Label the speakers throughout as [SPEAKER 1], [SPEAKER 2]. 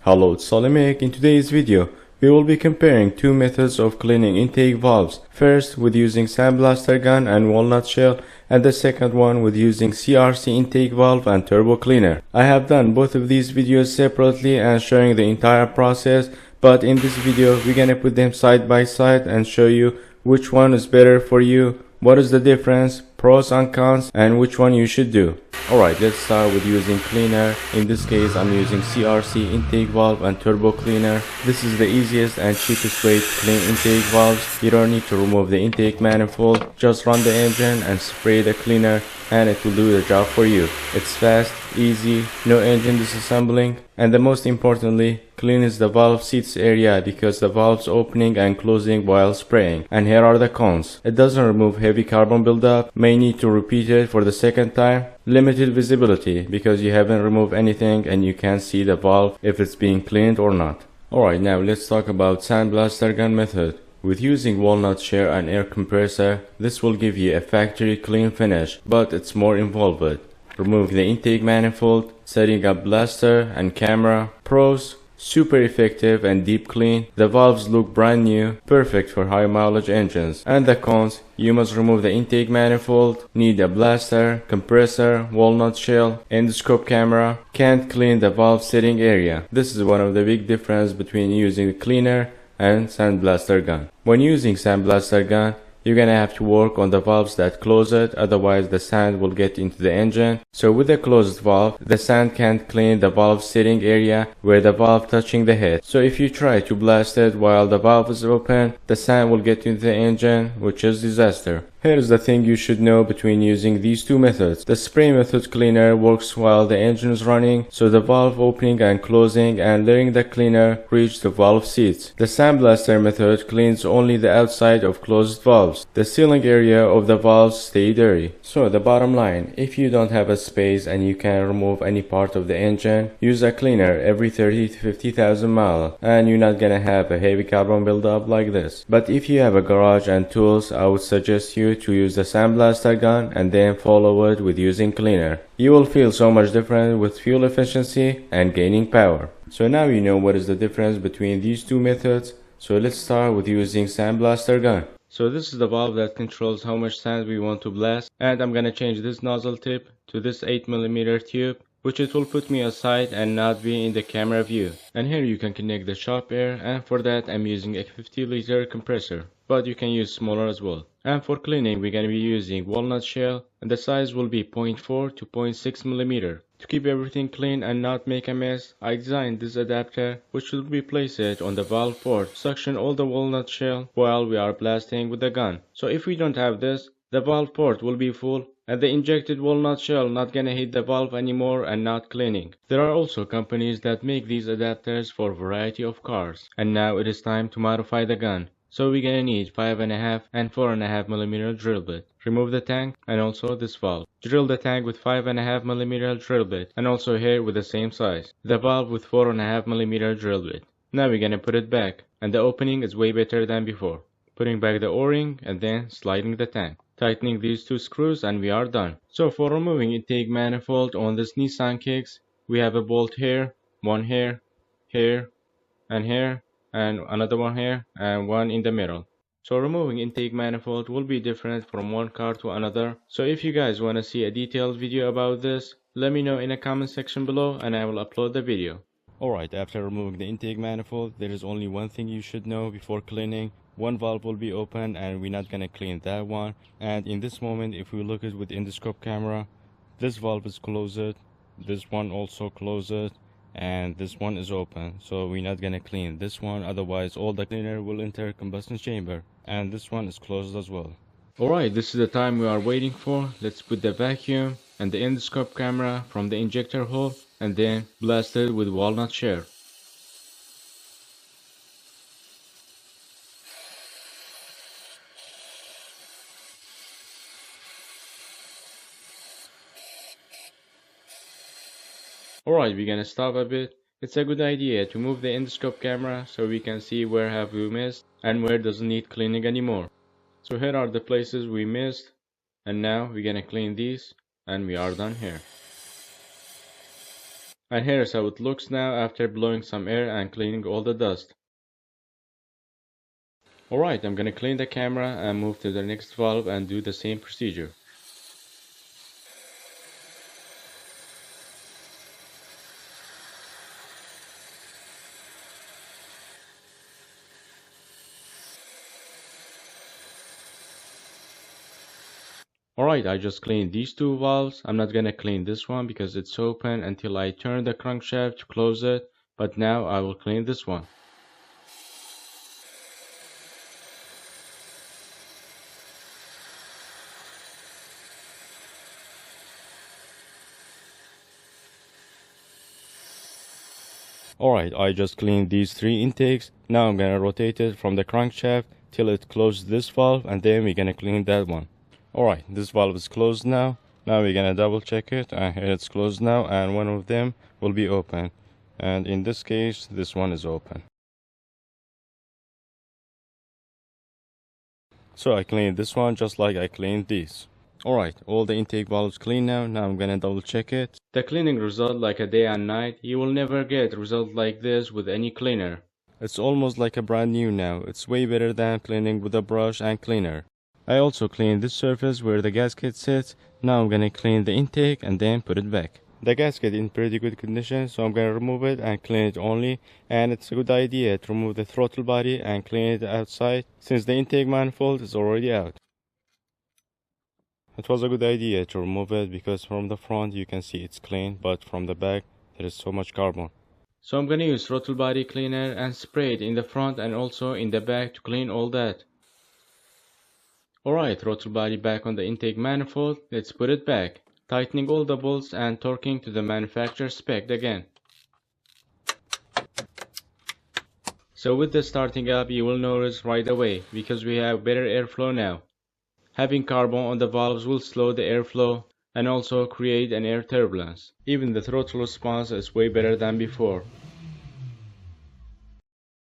[SPEAKER 1] Hello, it's Salimek. In today's video, we will be comparing two methods of cleaning intake valves. First with using Sandblaster gun and Walnut shell, and the second one with using CRC intake valve and turbo cleaner. I have done both of these videos separately and showing the entire process, but in this video we're gonna put them side by side and show you which one is better for you, what is the difference, pros and cons, and which one you should do. Alright, let's start with using cleaner. In this case I'm using CRC intake valve and turbo cleaner. This is the easiest and cheapest way to clean intake valves. You don't need to remove the intake manifold, just run the engine and spray the cleaner and it will do the job for you. It's fast, easy, no engine disassembling, and the most importantly, cleans the valve seats area because the valve's opening and closing while spraying. And here are the cons. It doesn't remove heavy carbon buildup, may need to repeat it for the second time. Limited visibility because you haven't removed anything and you can't see the valve if it's being cleaned or not. Alright, now let's talk about Sandblaster gun method. With using walnut shell and air compressor, this will give you a factory clean finish, but it's more involved. Remove the intake manifold, setting up blaster and camera. Pros: super effective and deep clean. The valves look brand new, perfect for high mileage engines. And the cons: you must remove the intake manifold, need a blaster, compressor, walnut shell, endoscope camera, can't clean the valve setting area. This is one of the big difference between using the cleaner and Sandblaster gun. When using Sandblaster gun, you're gonna have to work on the valves that close it, otherwise the sand will get into the engine. So with a closed valve, the sand can't clean the valve setting area where the valve touching the head. So if you try to blast it while the valve is open, the sand will get into the engine, which is disaster. Here's the thing you should know between using these two methods. The spray method cleaner works while the engine is running, so the valve opening and closing and letting the cleaner reach the valve seats. The Sandblaster method cleans only the outside of closed valves. The sealing area of the valves stay dirty. So the bottom line, if you don't have a space and you can't remove any part of the engine, use a cleaner every 30 to 50,000 miles and you're not gonna have a heavy carbon buildup like this. But if you have a garage and tools, I would suggest you to use the Sandblaster gun and then follow it with using cleaner. You will feel so much different with fuel efficiency and gaining power. So now you know what is the difference between these two methods. So let's start with using Sandblaster gun. So this is the valve that controls how much sand we want to blast, and I'm gonna change this nozzle tip to this 8mm tube, which it will put me aside and not be in the camera view. And here you can connect the shop air, and for that I'm using a 50-liter compressor, but you can use smaller as well. And for cleaning we're gonna be using walnut shell, and the size will be 0.4 to 0.6mm. To keep everything clean and not make a mess, I designed this adapter which will be placed on the valve port, suction all the walnut shell while we are blasting with the gun. So if we don't have this, the valve port will be full and the injected walnut shell not gonna hit the valve anymore and not cleaning. There are also companies that make these adapters for a variety of cars. And now it is time to modify the gun. So we're gonna need 5.5 and 4.5mm drill bit. Remove the tank and also this valve. Drill the tank with 5.5mm drill bit and also here with the same size. The valve with 4.5mm drill bit. Now we're gonna put it back and the opening is way better than before. Putting back the o-ring and then sliding the tank. Tightening these two screws and we are done. So for removing intake manifold on this Nissan Kicks, we have a bolt here, one here, here, and here, and another one here, and one in the middle. So removing intake manifold will be different from one car to another. So if you guys want to see a detailed video about this, let me know in the comment section below and I will upload the video. Alright, after removing the intake manifold, there is only one thing you should know before cleaning. One valve will be open and we're not gonna clean that one. And in this moment, if we look at with endoscope camera, this valve is closed, this one also closed, and this one is open. So we're not gonna clean this one, otherwise all the cleaner will enter combustion chamber. And this one is closed as well. Alright, this is the time we are waiting for. Let's put the vacuum and the endoscope camera from the injector hole and then blast it with walnut shell. Alright, we're gonna stop a bit. It's a good idea to move the endoscope camera so we can see where have we missed and where doesn't need cleaning anymore. So here are the places we missed, and now we're gonna clean these and we are done here. And here's how it looks now after blowing some air and cleaning all the dust. Alright, I'm gonna clean the camera and move to the next valve and do the same procedure. Alright, I just cleaned these two valves. I'm not gonna clean this one because it's open until I turn the crankshaft to close it, but now I will clean this one. Alright, I just cleaned these three intakes. Now I'm gonna rotate it from the crankshaft till it closes this valve, and then we're gonna clean that one. Alright, this valve is closed now. Now we're gonna double check it, and here it's closed now, and one of them will be open. And in this case, this one is open. So I cleaned this one just like I cleaned these. Alright, all the intake valves clean now. Now I'm gonna double check it. The cleaning result like a day and night. You will never get result like this with any cleaner. It's almost like a brand new now. It's way better than cleaning with a brush and cleaner. I also cleaned this surface where the gasket sits. Now I'm gonna clean the intake and then put it back. The gasket in pretty good condition, so I'm gonna remove it and clean it only. And it's a good idea to remove the throttle body and clean it outside since the intake manifold is already out. It was a good idea to remove it because from the front you can see it's clean, but from the back there is so much carbon. So I'm gonna use throttle body cleaner and spray it in the front and also in the back to clean all that. Alright, throttle body back on the intake manifold. Let's put it back, tightening all the bolts and torquing to the manufacturer spec again. So with the starting up, you will notice right away because we have better airflow now. Having carbon on the valves will slow the airflow and also create an air turbulence. Even the throttle response is way better than before.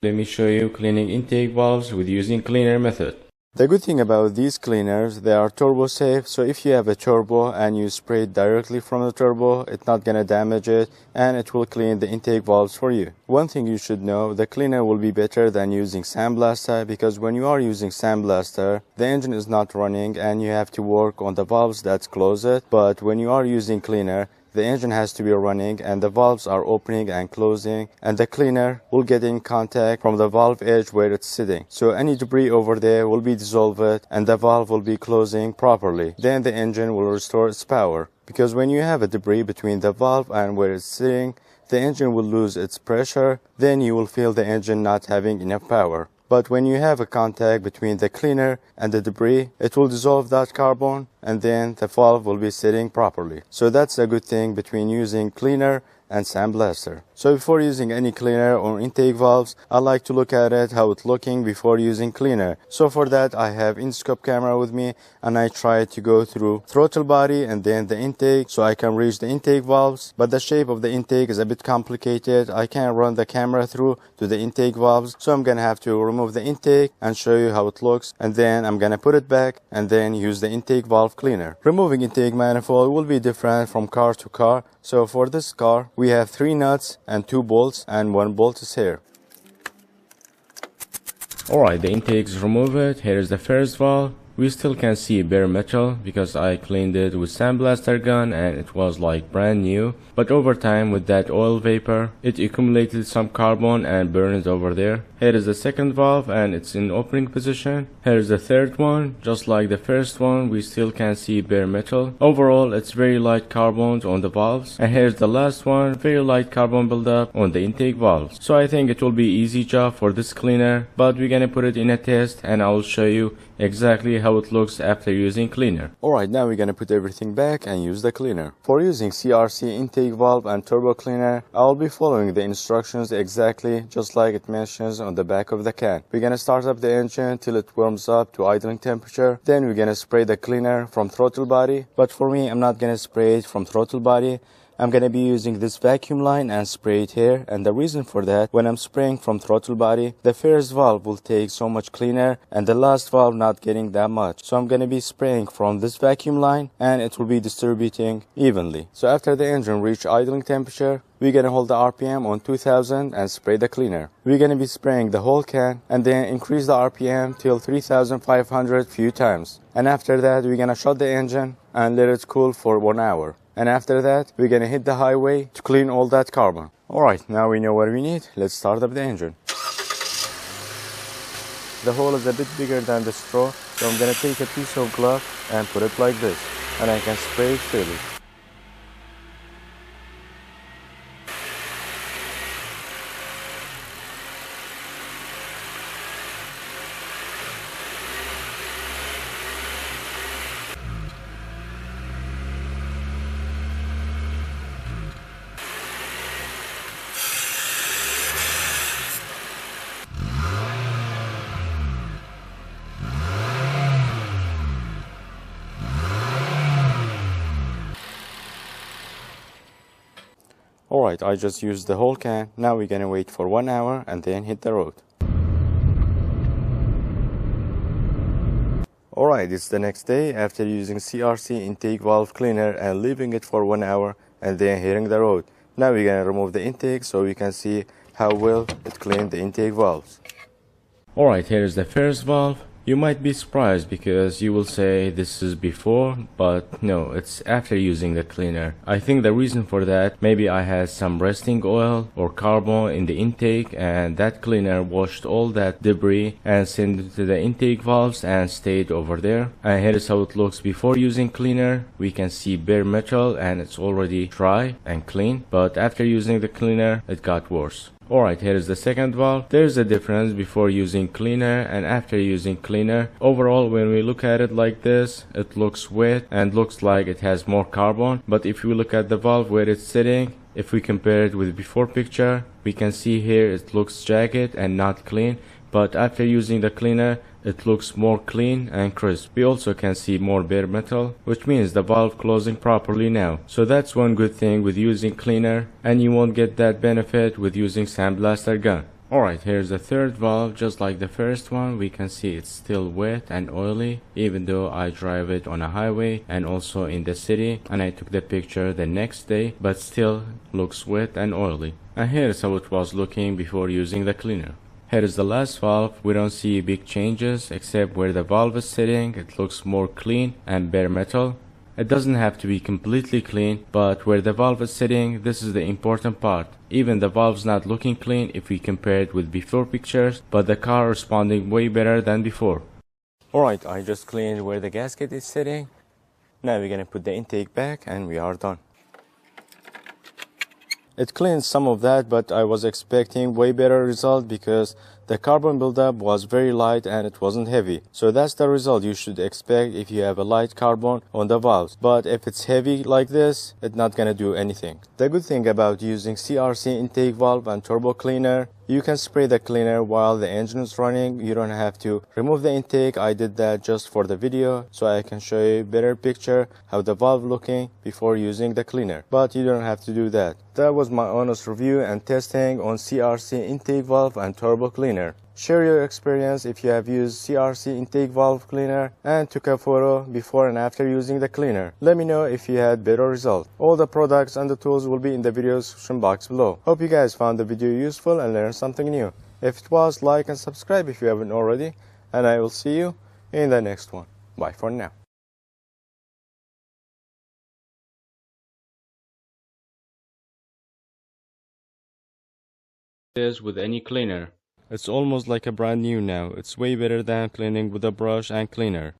[SPEAKER 1] Let me show you cleaning intake valves with using cleaner method. The good thing about these cleaners, they are turbo safe, so if you have a turbo and you spray it directly from the turbo, it's not gonna damage it and it will clean the intake valves for you. One thing you should know, the cleaner will be better than using Sandblaster because when you are using Sandblaster, the engine is not running and you have to work on the valves that close it, but when you are using cleaner, the engine has to be running and the valves are opening and closing, and the cleaner will get in contact from the valve edge where it's sitting. So any debris over there will be dissolved and the valve will be closing properly. Then the engine will restore its power. Because when you have a debris between the valve and where it's sitting, the engine will lose its pressure. Then you will feel the engine not having enough power. But when you have a contact between the cleaner and the debris, it will dissolve that carbon and then the valve will be sitting properly. So that's a good thing between using cleaner and Sandblaster. So before using any cleaner or intake valves, I like to look at it how it's looking before using cleaner. So for that I have in-scope camera with me and I try to go through throttle body and then the intake so I can reach the intake valves, but the shape of the intake is a bit complicated. I can't run the camera through to the intake valves, so I'm gonna have to remove the intake and show you how it looks, and then I'm gonna put it back and then use the intake valve cleaner. Removing intake manifold will be different from car to car. So for this car we have 3 nuts and 2 bolts and 1 bolt is here. Alright, the intake is removed. Here is the first valve. We still can see bare metal because I cleaned it with Sandblaster gun and it was like brand new, but over time with that oil vapor it accumulated some carbon and burned it over there. Here is the second valve and it's in opening position. Here is the third one. Just like the first one, we still can see bare metal. Overall it's very light carbons on the valves, and here's the last one, very light carbon buildup on the intake valves. So I think it will be easy job for this cleaner, but we're gonna put it in a test and I will show you exactly how it looks after using cleaner. Alright, now we're gonna put everything back and use the cleaner. For using CRC intake valve and turbo cleaner, I'll be following the instructions exactly just like it mentions on the back of the can. We're gonna start up the engine till it warms up to idling temperature. Then we're gonna spray the cleaner from throttle body, but for me I'm not gonna spray it from throttle body. I'm gonna be using this vacuum line and spray it here, and the reason for that, when I'm spraying from throttle body, the first valve will take so much cleaner and the last valve not getting that much. So I'm gonna be spraying from this vacuum line and it will be distributing evenly. So after the engine reach idling temperature, we're gonna hold the RPM on 2000 and spray the cleaner. We're gonna be spraying the whole can and then increase the RPM till 3500 few times. And after that, we're gonna shut the engine and let it cool for 1 hour. And after that, we're gonna hit the highway to clean all that carbon. Alright, now we know what we need. Let's start up the engine. The hole is a bit bigger than the straw, so I'm gonna take a piece of glove and put it like this, and I can spray it freely. Alright, I just used the whole can. Now we're gonna wait for 1 hour and then hit the road. Alright, it's the next day after using CRC intake valve cleaner and leaving it for 1 hour and then hitting the road. Now we're gonna remove the intake so we can see how well it cleaned the intake valves. Alright, here is the first valve. You might be surprised because you will say this is before, but no, it's after using the cleaner. I think the reason for that, maybe I had some resting oil or carbon in the intake and that cleaner washed all that debris and sent it to the intake valves and stayed over there. And here is how it looks before using cleaner. We can see bare metal and it's already dry and clean, but after using the cleaner, it got worse. Alright, here is the second valve. There's a difference before using cleaner and after using cleaner. Overall, when we look at it like this, it looks wet and looks like it has more carbon. But if we look at the valve where it's sitting, if we compare it with before picture, we can see here it looks jagged and not clean. But after using the cleaner, it looks more clean and crisp. We also can see more bare metal, which means the valve closing properly now. So that's one good thing with using cleaner, and you won't get that benefit with using Sandblaster gun. Alright, here's the third valve. Just like the first one, we can see it's still wet and oily, even though I drive it on a highway and also in the city, and I took the picture the next day, but still looks wet and oily. And here's how it was looking before using the cleaner. Here is the last valve. We don't see big changes except where the valve is sitting. It looks more clean and bare metal. It doesn't have to be completely clean, but where the valve is sitting, this is the important part. Even the valve's not looking clean if we compare it with before pictures, but the car responding way better than before. Alright, I just cleaned where the gasket is sitting. Now we're gonna put the intake back and we are done. It cleans some of that, but I was expecting way better result because the carbon buildup was very light and it wasn't heavy. So that's the result you should expect if you have a light carbon on the valves. But if it's heavy like this, it's not gonna do anything. The good thing about using CRC intake valve and turbo cleaner, you can spray the cleaner while the engine is running. You don't have to remove the intake. I did that just for the video so I can show you a better picture how the valve looking before using the cleaner. But you don't have to do that. That was my honest review and testing on CRC intake valve and turbo cleaner. Share your experience if you have used CRC intake valve cleaner and took a photo before and after using the cleaner. Let me know if you had better result. All the products and the tools will be in the video description box below. Hope you guys found the video useful and learned something new. If it was, like and subscribe if you haven't already, and I will see you in the next one. Bye for now. Is with any cleaner. It's almost like a brand new now. It's way better than cleaning with a brush and cleaner.